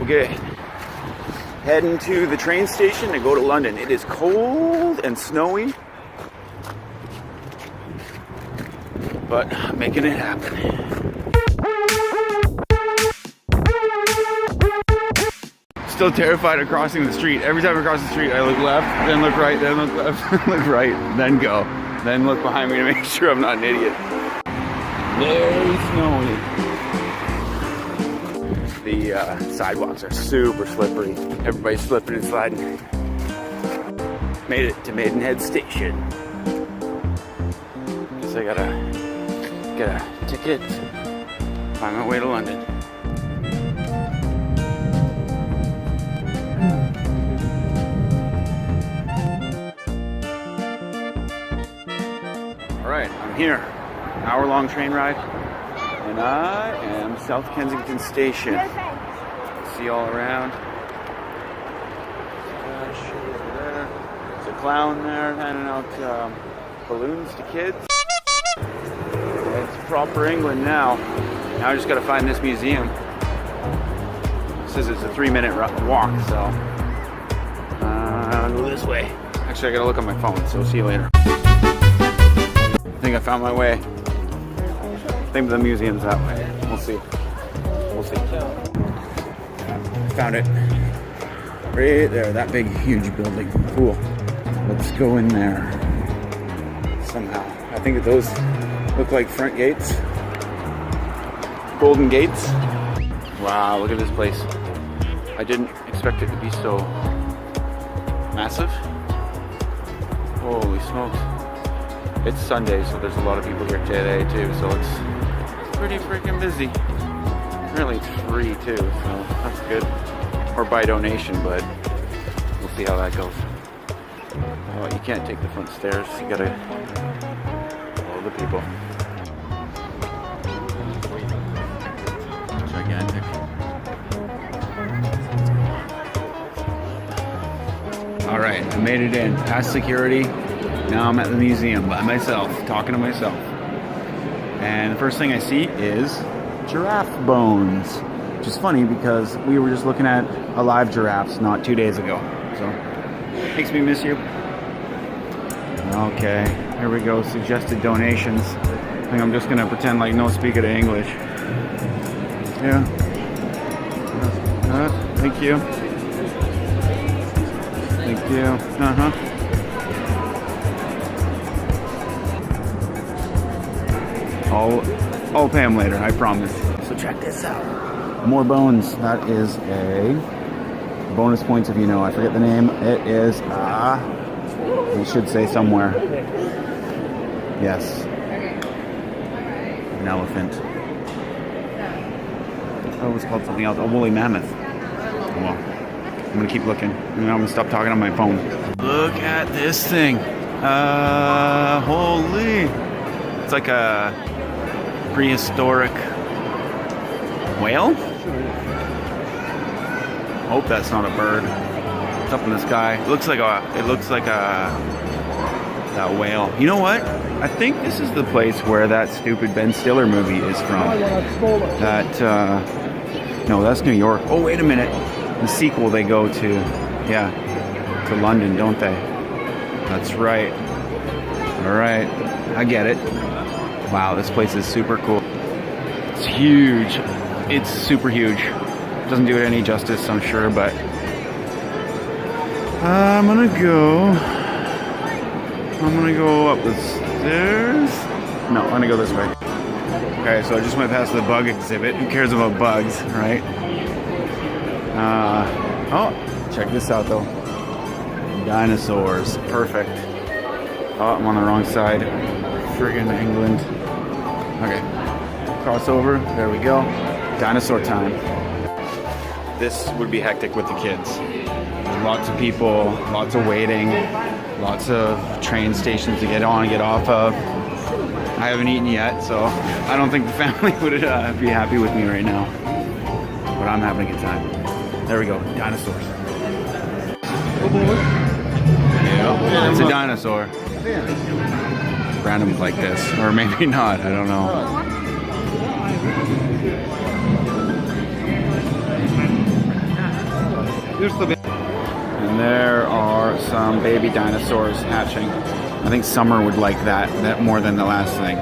Okay, heading to the train station to go to London. It is cold and snowy, but I'm making it happen. Still terrified of crossing the street. Every time I cross the street, I look left, then look right, then look left, then look right, then go. Then look behind me to make sure I'm not an idiot. Very snowy. The sidewalks are super slippery. Everybody's slipping and sliding. Made it to Maidenhead Station. Guess I gotta get a ticket, find my way to London. Alright, I'm here. Hour-long train ride. And I am South Kensington Station. See all around. There's a clown there handing out balloons to kids. It's proper England now. Now I just gotta find this museum. It says it's a 3-minute walk, so I'll go this way. Actually, I gotta look on my phone, so see you later. I think I found my way. I think the museum's that way. We'll see. We'll see. Found it. Right there, that big, huge building. Cool. Let's go in there. Somehow. I think that those look like front gates. Golden gates. Wow, look at this place. I didn't expect it to be so massive. Holy smokes. It's Sunday, so there's a lot of people here today too, so it's pretty freaking busy. Really, it's free too, so that's good. Or by donation, but we'll see how that goes. Oh, you can't take the front stairs. You gotta follow the people. Gigantic. All right, I made it in. Past security. Now I'm at the museum by myself, talking to myself. And the first thing I see is Giraffe Bones, which is funny because we were just looking at alive giraffes not 2 days ago. So, makes me miss you. Okay, here we go, suggested donations. I think I'm just gonna pretend like no speak of English. Yeah. Thank you. Thank you. Uh-huh. I'll pay him later, I promise. So check this out. More bones. That is a bonus points if you know. I forget the name. It is we should say somewhere. Yes. An elephant. Oh, it was called something else. A woolly mammoth. Well, I'm gonna keep looking. And I'm gonna stop talking on my phone. Look at this thing. Holy. It's like a prehistoric whale? Hope that's not a bird. It's up in the sky. It looks like that whale. You know what? I think this is the place where that stupid Ben Stiller movie is from. No, that's New York. Oh, wait a minute. The sequel they go to, to London, don't they? That's right. All right, I get it. Wow, this place is super cool. It's huge. It's super huge. Doesn't do it any justice, I'm sure, but I'm gonna go up the stairs. No, I'm gonna go this way. Okay, so I just went past the bug exhibit. Who cares about bugs, right? Oh, check this out though. Dinosaurs. Perfect. Oh, I'm on the wrong side. Friggin' England. Okay. Crossover. There we go. Dinosaur time. This would be hectic with the kids. Lots of people, lots of waiting, lots of train stations to get on and get off of. I haven't eaten yet, so I don't think the family would be happy with me right now. But I'm having a good time. There we go. Dinosaurs. Yeah, it's a dinosaur. Randoms like this, or maybe not, I don't know. And there are some baby dinosaurs hatching. I think Summer would like that more than the last thing.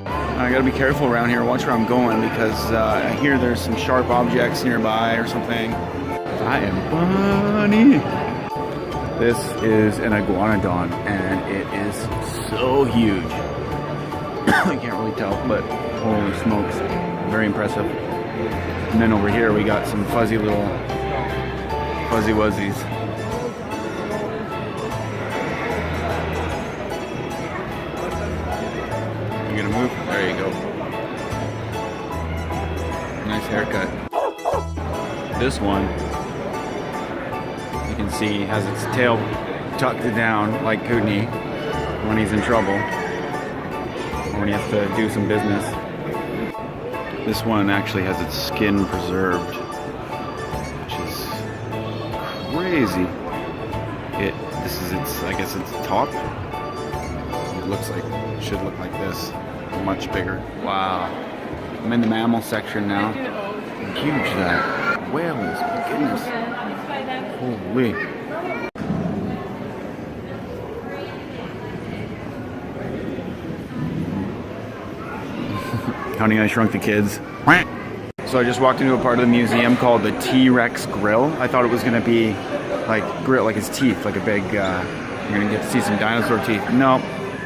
I gotta be careful around here. Watch where I'm going because I hear there's some sharp objects nearby or something. I am funny. This is an Iguanodon and it is so huge. I can't really tell, but holy smokes, very impressive. And then over here we got some fuzzy little fuzzy wuzzies. You gonna move? There you go. Nice haircut. This one, you can see, has its tail tucked down like Kootenai when he's in trouble, or when he has to do some business. This one actually has its skin preserved, which is crazy. This is its, I guess its top. It should look like this, much bigger. Wow. I'm in the mammal section now. Huge that whale is, my goodness. Holy. Honey, I Shrunk the Kids. So I just walked into a part of the museum called the T-Rex Grill. I thought it was gonna be like grill, like his teeth, like a big, you're gonna get to see some dinosaur teeth. No,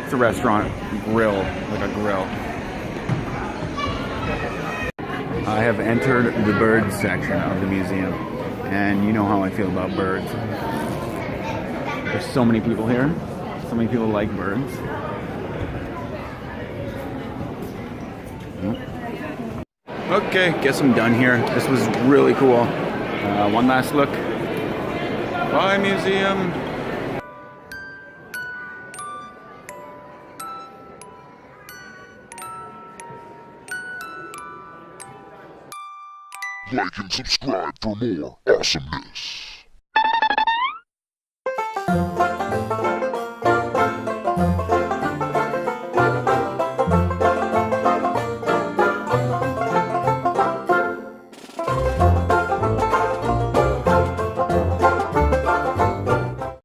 it's a restaurant grill, like a grill. I have entered the bird section of the museum, and you know how I feel about birds. There's so many people here. So many people like birds. Okay, guess I'm done here. This was really cool. One last look. Bye, museum. Like and subscribe for more awesomeness.